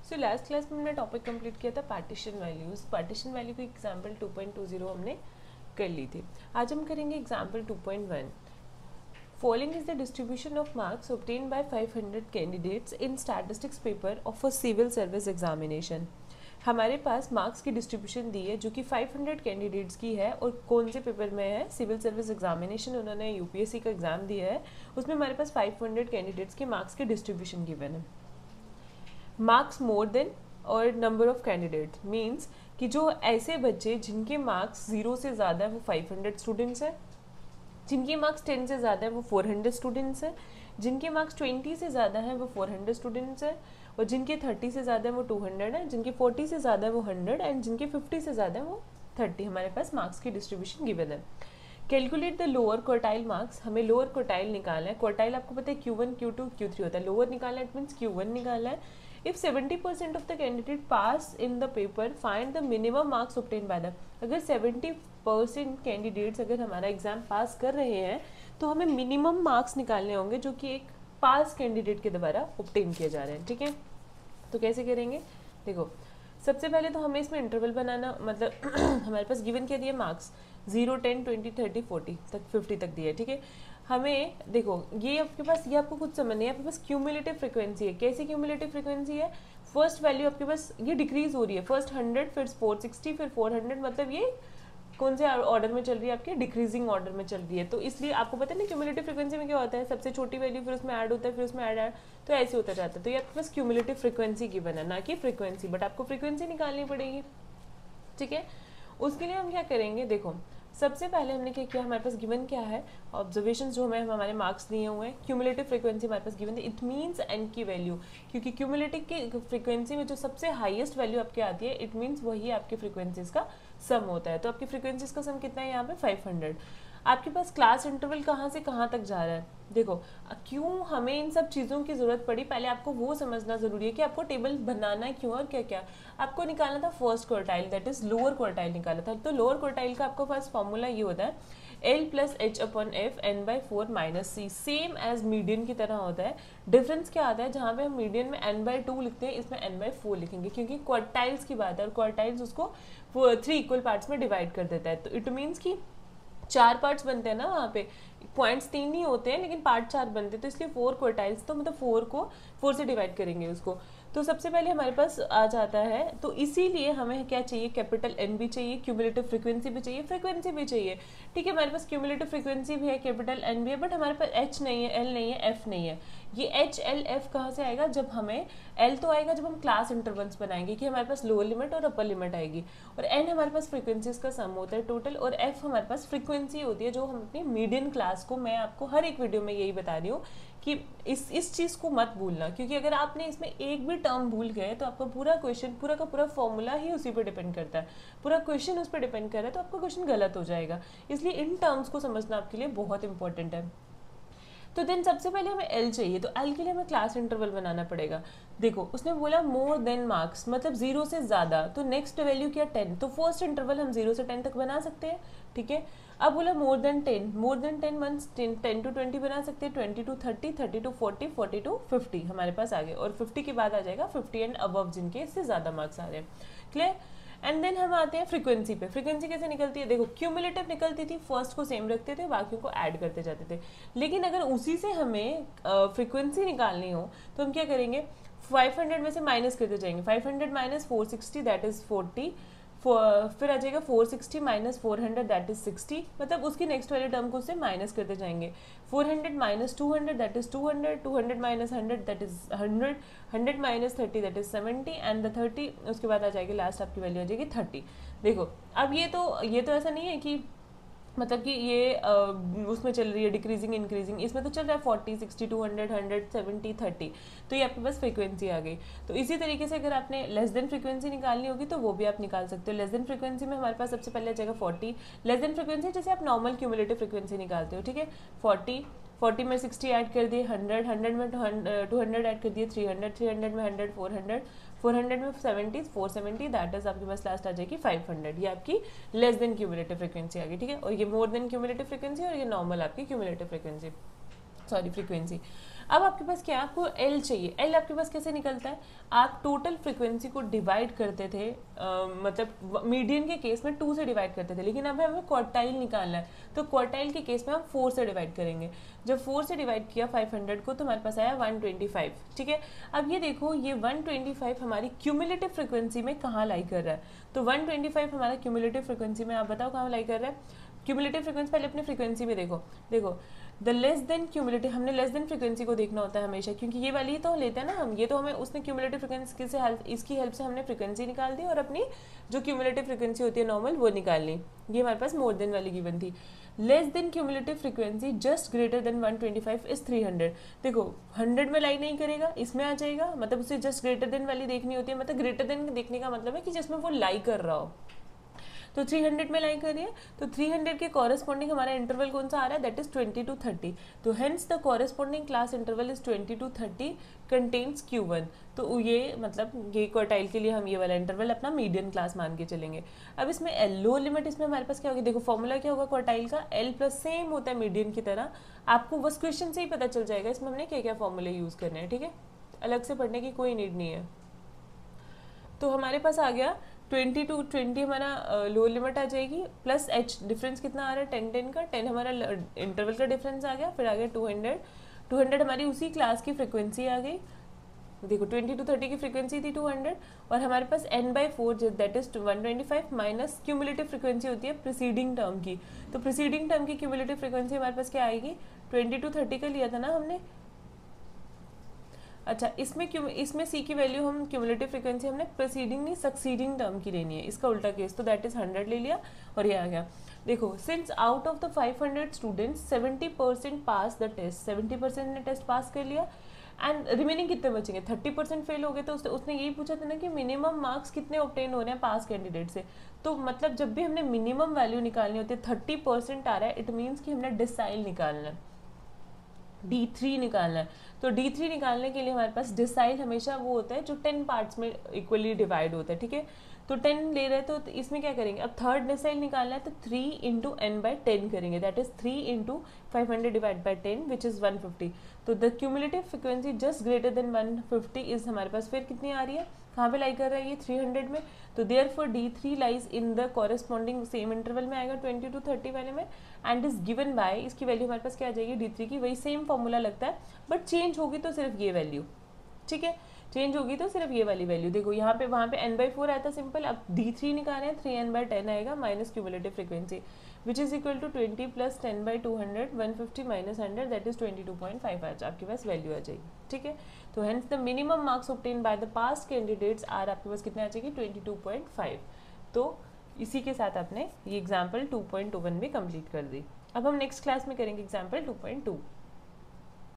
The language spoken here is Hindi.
सो लास्ट क्लास में हमने टॉपिक कंप्लीट किया था पार्टीशन वैल्यूज। पार्टीशन वैल्यू की एग्जांपल 2.20 हमने कर ली थी। आज हम करेंगे example 2.1। Following is the distribution of marks obtained by 500 candidates in statistics paper of a civil service examination. हमारे पास मार्क्स की डिस्ट्रीब्यूशन दी है जो कि 500 कैंडिडेट्स की है और कौन से पेपर में है, सिविल सर्विस एग्जामिनेशन, उन्होंने यूपीएससी का एग्जाम दिया है, उसमें हमारे पास 500 कैंडिडेट्स के मार्क्स की डिस्ट्रीब्यूशन गिवन है। मार्क्स मोर देन और नंबर ऑफ कैंडिडेट मीन्स कि जो ऐसे बच्चे जिनके मार्क्स 0 से ज़्यादा है वो 500 स्टूडेंट्स हैं, जिनके मार्क्स 10 से ज़्यादा है वो 400 स्टूडेंट्स हैं, जिनके मार्क्स 20 से ज़्यादा है वो 400 स्टूडेंट्स हैं, और जिनके 30 से ज़्यादा है वो 200 है, जिनके 40 से ज़्यादा है वो 100 एंड जिनके 50 से ज़्यादा है वो 30। हमारे पास मार्क्स की डिस्ट्रीब्यूशन गिवन है। Calculate the lower quartile marks. हमें लोअर क्वार्टाइल निकालना है। क्वार्टाइल आपको पता है Q1, Q2, Q3 होता है। लोअर निकालना है, इट मीन्स Q1 निकालना है। If 70% of the candidate pass in the paper, find the minimum marks obtained by them. अगर 70% कैंडिडेट्स अगर हमारा एग्जाम पास कर रहे हैं तो हमें मिनिमम मार्क्स निकालने होंगे जो कि एक पास कैंडिडेट के द्वारा ऑब्टेन किए जा रहे हैं। ठीक है, तो कैसे करेंगे? देखो, सबसे पहले तो हमें इसमें इंटरवल बनाना, मतलब हमारे पास गिवन क्या दिया, मार्क्स 0, 10, 20, 30, 40 तक, 50 तक दिया है। ठीक है, हमें देखो ये आपके पास, ये आपको कुछ समझ नहीं है, आपके पास क्यूमुलेटिव फ्रीक्वेंसी है। कैसी क्यूमुलेटिव फ्रीक्वेंसी है? फर्स्ट वैल्यू आपके पास ये डिक्रीज हो रही है, फर्स्ट 100, फिर 460, फिर 400, मतलब ये कौन से ऑर्डर में चल रही है आपके? डिक्रीजिंग ऑर्डर में चल रही है। तो इसलिए आपको पता है ना क्यूमुलेटिव फ्रीक्वेंसी में क्या होता है, सबसे छोटी वैल्यू फिर उसमें ऐड होता है, फिर उसमें ऐड तो ऐसे होता जाता है। तो ये आपके पास क्यूमुलेटिव फ्रीक्वेंसी गिवन है, ना कि फ्रीक्वेंसी, बट आपको फ्रीक्वेंसी निकालनी पड़ेगी। ठीक है, उसके लिए हम क्या करेंगे, देखो सबसे पहले हमने क्या किया, हमारे पास गिवन क्या है, ऑब्जर्वेशन जो हमें हमारे मार्क्स दिए हुए हैं, क्यूमुलेटिव फ्रीक्वेंसी हमारे पास गिवन है, इट मीन्स एन की वैल्यू, क्योंकि क्यूमुलेटिव की फ्रीक्वेंसी में जो सबसे हाईएस्ट वैल्यू आपके आती है, इट मीन्स वही आपके फ्रीक्वेंसीज का सम होता है। तो आपकी फ्रीक्वेंसीज का सम कितना है यहाँ पे? 500। आपके पास क्लास इंटरवल कहाँ से कहाँ तक जा रहा है? देखो, क्यों हमें इन सब चीज़ों की ज़रूरत पड़ी, पहले आपको वो समझना ज़रूरी है कि आपको टेबल बनाना है क्यों और क्या क्या। आपको निकालना था first quartile, that is lower quartile निकाला था। तो लोअर क्वार्टाइल का आपको फर्स्ट फॉर्मूला ये होता है L + H/F n/4 - C, same as median की तरह होता है। डिफरेंस क्या आता है, जहाँ पे हम मीडियन में n/2 लिखते हैं, इसमें n/4 लिखेंगे, क्योंकि क्वार्टाइल्स की बात है और क्वार्टाइल्स उसको 3 इक्वल पार्ट्स में डिवाइड कर देता है। तो इट मीन्स कि 4 पार्ट्स बनते हैं ना, वहाँ पे पॉइंट्स 3 ही होते हैं लेकिन पार्ट 4 बनते हैं, तो इसलिए 4 क्वार्टाइल्स, तो मतलब 4 को 4 से डिवाइड करेंगे उसको। तो सबसे पहले हमारे पास आ जाता है, तो इसीलिए हमें क्या चाहिए, कैपिटल N भी चाहिए, क्यूमुलेटिव फ्रीक्वेंसी भी चाहिए, फ्रीक्वेंसी भी चाहिए। ठीक है, हमारे पास क्यूमुलेटिव फ्रीक्वेंसी भी है, कैपिटल N भी है, बट हमारे पास H नहीं है, L नहीं है, F नहीं है। ये H, L, F कहाँ से आएगा? जब हमें L तो आएगा जब हम क्लास इंटरवल्स बनाएंगे कि हमारे पास लोअर लिमिट और अपर लिमिट आएगी, और N हमारे पास फ्रीक्वेंसीज का सम होता है टोटल, और F हमारे पास फ्रीक्वेंसी होती है जो हम अपनी मीडियन क्लास को, मैं आपको हर एक वीडियो में यही बता रही हूँ कि इस चीज़ को मत भूलना, क्योंकि अगर आपने इसमें एक भी टर्म भूल गए तो आपका पूरा क्वेश्चन, पूरा का पूरा फॉर्मूला ही उसी पर डिपेंड करता है, पूरा क्वेश्चन उस पर डिपेंड कर रहा है, तो आपका क्वेश्चन गलत हो जाएगा। इसलिए इन टर्म्स को समझना आपके लिए बहुत इंपॉर्टेंट है। तो देन सबसे पहले हमें L चाहिए, तो L के लिए हमें क्लास इंटरवल बनाना पड़ेगा। देखो, उसने बोला मोर देन मार्क्स, मतलब 0 से ज़्यादा, तो नेक्स्ट वैल्यू क्या? 10, तो फर्स्ट इंटरवल हम 0 से 10 तक बना सकते हैं। ठीक है, अब बोला more than 10, more than 10 means 10 to 20 बना सकते हैं, 20 to 30, 30 to 40, 40 to 50 हमारे पास आ गए, और 50 के बाद आ जाएगा 50 एंड अबव, जिनके इससे ज़्यादा मार्क्स आ रहे हैं। क्लियर? एंड देन हम आते हैं फ्रीक्वेंसी पे। फ्रीक्वेंसी कैसे निकलती है? देखो, क्यूमुलेटिव निकलती थी, फर्स्ट को सेम रखते थे, बाकियों को ऐड करते जाते थे। लेकिन अगर उसी से हमें फ्रीक्वेंसी निकालनी हो तो हम क्या करेंगे, 500 में से माइनस करते जाएंगे, 500 - 460 दैट इज 40, फिर आ जाएगा 460 - 400 दैट इज 60, मतलब उसकी नेक्स्ट वाले टर्म को उससे माइनस करते जाएंगे। 400 - 200 that is 200, 200 - 100 that is 100, 100 - 30 that is 70, and the 30 उसके बाद आ जाएगी, लास्ट आपकी वैल्यू आ जाएगी 30। देखो, अब ये तो ऐसा नहीं है कि मतलब कि ये उसमें चल रही है डिक्रीजिंग इंक्रीजिंग, इसमें तो चल रहा है 40, 60, 200, 100, 70, 30, तो ये आपके पास फ्रीक्वेंसी आ गई। तो इसी तरीके से अगर आपने लेस देन फ्रीक्वेंसी निकालनी होगी तो वो भी आप निकाल सकते हो। लेस देन फ्रीक्वेंसी में हमारे पास सबसे पहले आ जाएगा 40, लेस देन फ्रीक्वेंसी जैसे आप नॉर्मल क्यूमुलेटिव फ्रीक्वेंसी निकालते हो। ठीक है, 40 में 60 ऐड कर दिए, 100 में 200 ऐड कर दिए, 300 में 100, 400 में 70, 470, दैट इज आपके पास लास्ट आ जाएगी 500। ये आपकी लेस देन क्यूमुलेटिव फ्रीक्वेंसी आ गई। ठीक है, और ये मोर देन क्यूमुलेटिव फ्रीक्वेंसी, और ये नॉर्मल आपकी क्यूमुलेटिव फ्रीक्वेंसी, सॉरी फ्रीक्वेंसी। अब आपके पास क्या है, आपको एल चाहिए। एल आपके पास कैसे निकलता है, आप टोटल फ्रिक्वेंसी को डिवाइड करते थे, मतलब मीडियन के केस में 2 से डिवाइड करते थे, लेकिन अब हमें क्वार्टाइल निकालना है, तो क्वार्टाइल के केस में हम 4 से डिवाइड करेंगे। जब 4 से डिवाइड किया 500 को, तो हमारे पास आया 125। ठीक है, अब ये देखो ये 125 हमारी क्यूमुलेटिव फ्रिक्वेंसी में कहाँ लाई कर रहा है, तो 125 हमारा क्यूमुलेटिव फ्रिक्वेंसी में, आप बताओ कहाँ लाई कर रहा है। क्यूमुलेटिव फ्रिक्वेंसी पहले अपनी फ्रिक्वेंसी में देखो, द लेस देन क्यूमुलेटिव, हमने लेस देन फ्रिक्वेंसी को देखना होता है हमेशा, क्योंकि ये वाली तो लेते हैं ना हम, ये तो हमें उसने क्यूमुलेटिव फ्रिक्वेंसी से इसकी हेल्प से हमने फ्रिक्वेंसी निकाल दी और अपनी जो क्यूमुलेटिव फ्रिक्वेंसी होती है नॉर्मल वो निकाल ली। ये हमारे पास मोर देन वाली गिवन थी। Less than cumulative frequency just greater than 125 is 300। देखो 100 में लाई नहीं करेगा, इसमें आ जाएगा, मतलब उसे जस्ट ग्रेटर देन वाली देखनी होती है, मतलब ग्रेटर देन देखने का मतलब है कि जिसमें वो लाई कर रहा हो, तो 300 में लाई करिए, तो 300 के कॉरेस्पॉन्डिंग हमारा इंटरवल कौन सा आ रहा है, दैट इज 20 to 30। तो hence the corresponding class interval is 20 to 30 contains Q1। तो ये मतलब ये क्वार्टाइल के लिए हम ये वाला इंटरवल अपना मीडियन क्लास मान के चलेंगे। अब इसमें एल लो लिमिट, इसमें हमारे पास क्या होगी, देखो फॉर्मूला क्या होगा क्वार्टाइल का, एल प्लस सेम होता है मीडियन की तरह, आपको बस क्वेश्चन से ही पता चल जाएगा इसमें हमने क्या क्या फॉर्मूले यूज करने हैं। ठीक है, अलग से पढ़ने की कोई नीड नहीं है। तो हमारे पास आ गया 20 to 20 हमारा लो लिमिट आ जाएगी, प्लस एच डिफरेंस कितना आ रहा है 10 का, 10 हमारा इंटरवल का डिफरेंस आ गया, फिर आ गया 200 हमारी उसी क्लास की फ्रिक्वेंसी आ गई। देखो 20 to 30 की फ्रिक्वेंसी थी 200, और हमारे पास n/4 that is 125 minus cumulative frequency होती है प्रीसीडिंग टर्म की, तो प्रीसीडिंग टर्म की क्यूमुलेटिव फ्रिक्वेंसी हमारे पास क्या आएगी, 20 to 30 का लिया था ना हमने। अच्छा, इसमें सी की वैल्यू हम क्यूमुलेटिव फ्रिक्वेंसी हमने प्रीसीडिंग नहीं सक्सीडिंग टर्म की लेनी है, इसका उल्टा केस, तो दैट इज 100 ले लिया और ये आ गया। देखो since out of the 500 students 70% pass the test, 70% ने टेस्ट पास कर लिया, एंड रिमेनिंग कितने बचेंगे, 30% फेल हो गए। तो उसने यही पूछा था ना कि मिनिमम मार्क्स कितने ऑब्टेन हो रहे हैं पास कैंडिडेट से, तो मतलब जब भी हमने मिनिमम वैल्यू निकालनी होती है 30% आ रहा है, इट मीन्स कि हमने डिसाइल निकालना है, D3 निकालना है। तो D3 निकालने के लिए हमारे पास डिसाइल हमेशा वो होता है जो 10 पार्ट्स में इक्वली डिवाइड होता है। ठीक है, तो 10 ले रहे हैं, तो इसमें क्या करेंगे, अब थर्ड डिसाइल निकालना है, तो 3 × n/10 करेंगे, that is 3 × 500 divide by 10 which is 150। तो the cumulative frequency just greater than 150 is हमारे पास फिर कितनी आ रही है, कहाँ पे लाई कर रहा है ये 300 में, तो therefore D3 lies in the corresponding same interval में आएगा 20 to 30 वाले में, एंड इज गिवन बाय, इसकी वैल्यू हमारे पास क्या आ जाएगी D3 की, वही सेम फॉर्मूला लगता है, बट चेंज होगी तो सिर्फ ये वैल्यू। ठीक है, चेंज होगी तो सिर्फ ये वाली वैल्यू। देखो यहाँ पे वहाँ पे n/4 आया था सिंपल, अब D3 निकाल रहे हैं, 3n/10 आएगा minus cumulative frequency which is equal to 20 + 10/200 150 - 100 that is 22.5 आज आपके पास वैल्यू आ जाएगी। ठीक है, तो hence the minimum marks obtain by the passed candidates are आपके पास कितने आ जाएगी 22.5। तो इसी के साथ आपने ये एग्जाम्पल 2.21 भी कंप्लीट कर दी। अब हम नेक्स्ट क्लास में करेंगे एग्जाम्पल 2.2।